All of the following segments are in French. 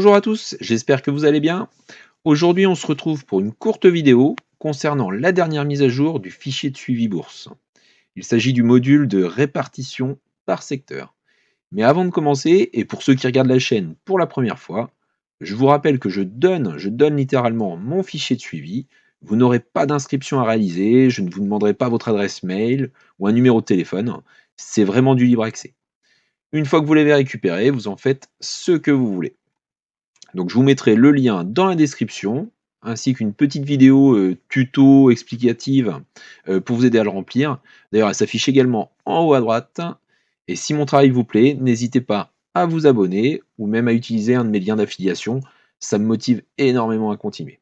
Bonjour à tous, j'espère que vous allez bien. Aujourd'hui, on se retrouve pour une courte vidéo concernant la dernière mise à jour du fichier de suivi bourse. Il s'agit du module de répartition par secteur. Mais avant de commencer, et pour ceux qui regardent la chaîne pour la première fois, je vous rappelle que je donne littéralement mon fichier de suivi. Vous n'aurez pas d'inscription à réaliser, je ne vous demanderai pas votre adresse mail ou un numéro de téléphone. C'est vraiment du libre accès. Une fois que vous l'avez récupéré, vous en faites ce que vous voulez. Donc je vous mettrai le lien dans la description, ainsi qu'une petite vidéo tuto explicative pour vous aider à le remplir. D'ailleurs, elle s'affiche également en haut à droite. Et si mon travail vous plaît, n'hésitez pas à vous abonner ou même à utiliser un de mes liens d'affiliation. Ça me motive énormément à continuer.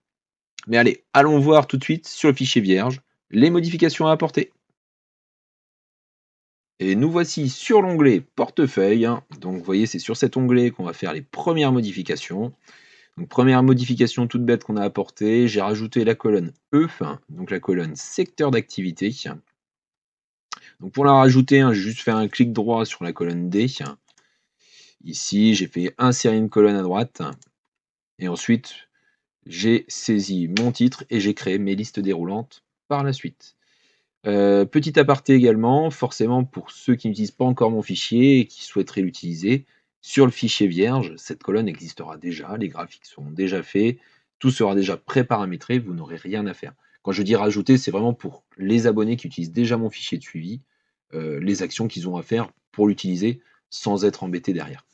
Mais allez, allons voir tout de suite sur le fichier vierge les modifications à apporter. Et nous voici sur l'onglet portefeuille. Donc vous voyez, c'est sur cet onglet qu'on va faire les premières modifications. Donc, première modification toute bête qu'on a apportée, j'ai rajouté la colonne E, donc la colonne secteur d'activité. Donc pour la rajouter, j'ai juste fait un clic droit sur la colonne D. Ici, j'ai fait insérer une colonne à droite. Et ensuite, j'ai saisi mon titre et j'ai créé mes listes déroulantes par la suite. Petit aparté également, forcément pour ceux qui n'utilisent pas encore mon fichier et qui souhaiteraient l'utiliser, sur le fichier vierge, cette colonne existera déjà, les graphiques seront déjà faits, tout sera déjà pré-paramétré, vous n'aurez rien à faire. Quand je dis rajouter, c'est vraiment pour les abonnés qui utilisent déjà mon fichier de suivi, les actions qu'ils ont à faire pour l'utiliser sans être embêtés derrière.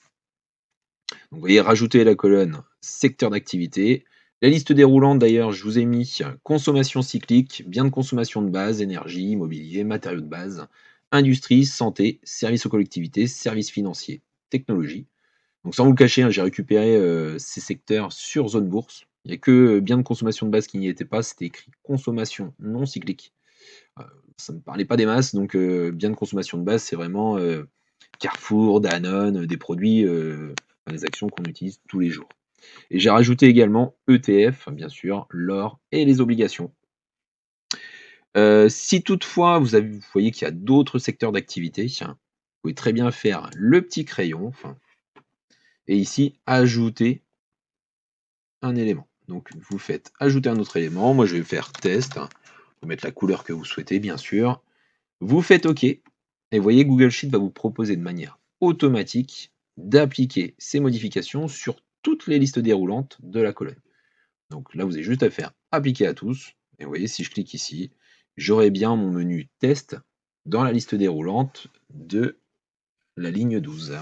Donc vous voyez, rajouter la colonne secteur d'activité. La liste déroulante, d'ailleurs, je vous ai mis consommation cyclique, biens de consommation de base, énergie, immobilier, matériaux de base, industrie, santé, services aux collectivités, services financiers, technologie. Donc sans vous le cacher, j'ai récupéré ces secteurs sur zone bourse. Il n'y a que biens de consommation de base qui n'y étaient pas, c'était écrit consommation non cyclique. Ça ne me parlait pas des masses, donc biens de consommation de base, c'est vraiment Carrefour, Danone, des produits, des actions qu'on utilise tous les jours. Et j'ai rajouté également ETF, bien sûr, l'or et les obligations. Si toutefois vous voyez qu'il y a d'autres secteurs d'activité, vous pouvez très bien faire le petit crayon, et ici ajouter un élément. Donc vous faites ajouter un autre élément, moi je vais faire test, vous mettre la couleur que vous souhaitez bien sûr. Vous faites OK, et vous voyez Google Sheet va vous proposer de manière automatique d'appliquer ces modifications sur toutes les listes déroulantes de la colonne. Donc là, vous avez juste à faire appliquer à tous. Et vous voyez, si je clique ici, j'aurai bien mon menu test dans la liste déroulante de la ligne 12.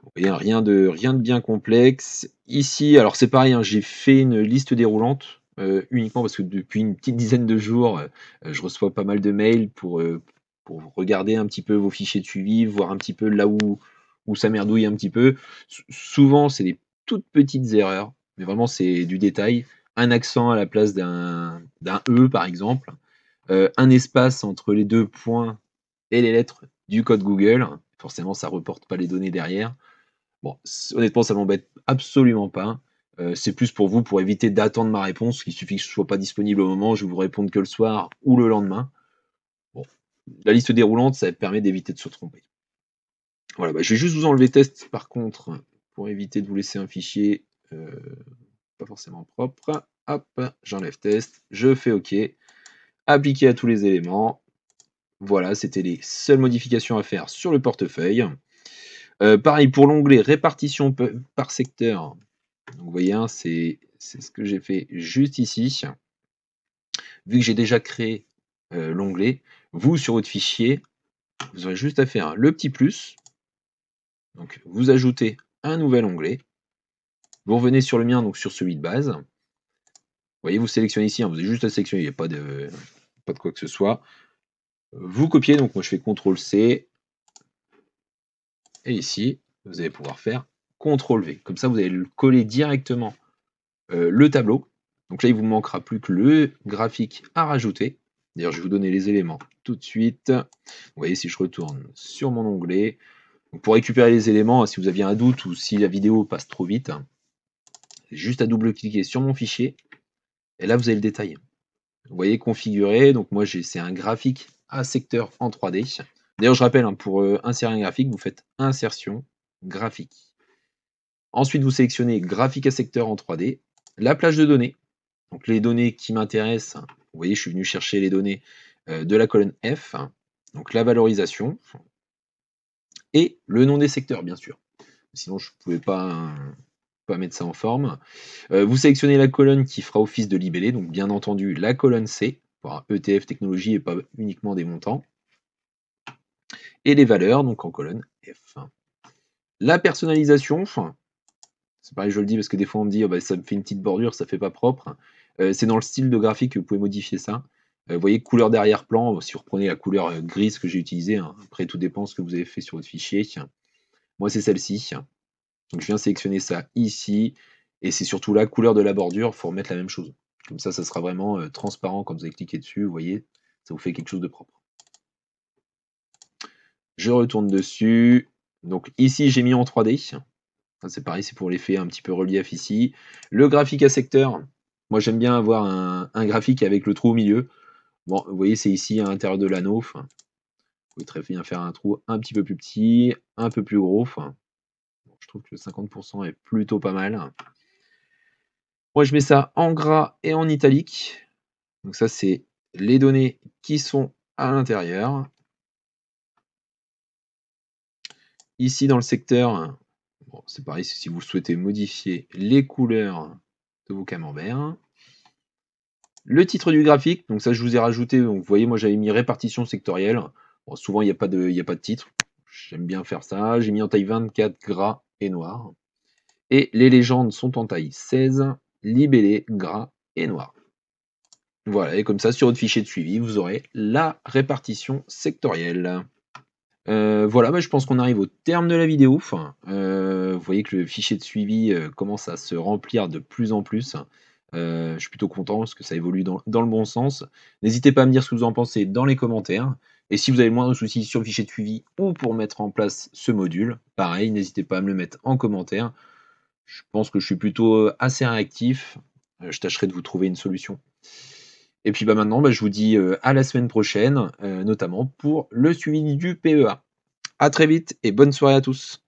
Vous voyez, rien de bien complexe. Ici, alors c'est pareil, j'ai fait une liste déroulante uniquement parce que depuis une petite dizaine de jours, je reçois pas mal de mails pour regarder un petit peu vos fichiers de suivi, voir un petit peu là où ça merdouille un petit peu. Souvent, c'est des toutes petites erreurs, mais vraiment c'est du détail. Un accent à la place d'un E, par exemple. Un espace entre les deux points et les lettres du code Google. Forcément, ça reporte pas les données derrière. Bon, honnêtement, ça m'embête absolument pas. C'est plus pour vous, pour éviter d'attendre ma réponse. Il suffit que je ne sois pas disponible au moment, je vais vous répondre que le soir ou le lendemain. Bon, la liste déroulante, ça permet d'éviter de se tromper. Voilà, je vais juste vous enlever test par contre, pour éviter de vous laisser un fichier pas forcément propre. Hop, j'enlève test, je fais OK. Appliquer à tous les éléments. Voilà, c'était les seules modifications à faire sur le portefeuille. Pareil pour l'onglet répartition par secteur. Donc vous voyez, c'est ce que j'ai fait juste ici. Vu que j'ai déjà créé l'onglet, vous sur votre fichier, vous aurez juste à faire le petit plus. Donc vous ajoutez un nouvel onglet. Vous revenez sur le mien, donc sur celui de base. Vous voyez, vous sélectionnez ici, vous avez juste à sélectionner, il n'y a pas de quoi que ce soit. Vous copiez, donc moi je fais CTRL-C. Et ici, vous allez pouvoir faire CTRL-V. Comme ça, vous allez le coller directement le tableau. Donc là, il ne vous manquera plus que le graphique à rajouter. D'ailleurs, je vais vous donner les éléments tout de suite. Vous voyez, si je retourne sur mon onglet, donc pour récupérer les éléments, si vous aviez un doute ou si la vidéo passe trop vite, juste à double-cliquer sur mon fichier. Et là, vous avez le détail. Vous voyez, configurer. Donc moi, c'est un graphique à secteur en 3D. D'ailleurs, je rappelle, pour insérer un graphique, vous faites insertion, graphique. Ensuite, vous sélectionnez graphique à secteur en 3D, la plage de données. Donc les données qui m'intéressent, vous voyez, je suis venu chercher les données de la colonne F, donc la valorisation et le nom des secteurs, bien sûr. Sinon, je ne pouvais pas mettre ça en forme. Vous sélectionnez la colonne qui fera office de libellé, donc bien entendu la colonne C, pour un ETF technologie et pas uniquement des montants. Et les valeurs, donc en colonne F. La personnalisation, c'est pareil, je le dis parce que des fois on me dit oh, bah, ça me fait une petite bordure, ça fait pas propre. C'est dans le style de graphique que vous pouvez modifier ça. Vous voyez, couleur d'arrière-plan, si vous reprenez la couleur grise que j'ai utilisée, hein, après tout dépend ce que vous avez fait sur votre fichier. Moi c'est celle-ci. Donc je viens sélectionner ça ici, et c'est surtout la couleur de la bordure, il faut remettre la même chose. Comme ça sera vraiment transparent quand vous allez cliquer dessus, vous voyez, ça vous fait quelque chose de propre. Je retourne dessus. Donc ici j'ai mis en 3D. C'est pareil, c'est pour l'effet un petit peu relief ici. Le graphique à secteur, moi j'aime bien avoir un graphique avec le trou au milieu. Bon, vous voyez, c'est ici à l'intérieur de l'anneau. Vous pouvez très bien faire un trou un petit peu plus petit, un peu plus gros. Je trouve que 50% est plutôt pas mal. Moi je mets ça en gras et en italique. Donc ça c'est les données qui sont à l'intérieur. Ici dans le secteur, bon, c'est pareil si vous souhaitez modifier les couleurs de vos camemberts. Le titre du graphique, donc ça je vous ai rajouté, donc vous voyez moi j'avais mis répartition sectorielle. Bon, souvent il n'y a pas de titre, j'aime bien faire ça. J'ai mis en taille 24 gras et noir. Et les légendes sont en taille 16, libellé, gras et noir. Voilà, et comme ça sur votre fichier de suivi, vous aurez la répartition sectorielle. Voilà, bah, je pense qu'on arrive au terme de la vidéo. Vous voyez que le fichier de suivi commence à se remplir de plus en plus. Je suis plutôt content parce que ça évolue dans le bon sens. N'hésitez pas à me dire ce que vous en pensez dans les commentaires. Et si vous avez le moindre souci sur le fichier de suivi ou pour mettre en place ce module, pareil, n'hésitez pas à me le mettre en commentaire. Je pense que je suis plutôt assez réactif. Je tâcherai de vous trouver une solution. Et puis bah, maintenant, bah, je vous dis à la semaine prochaine, notamment pour le suivi du PEA. À très vite et bonne soirée à tous.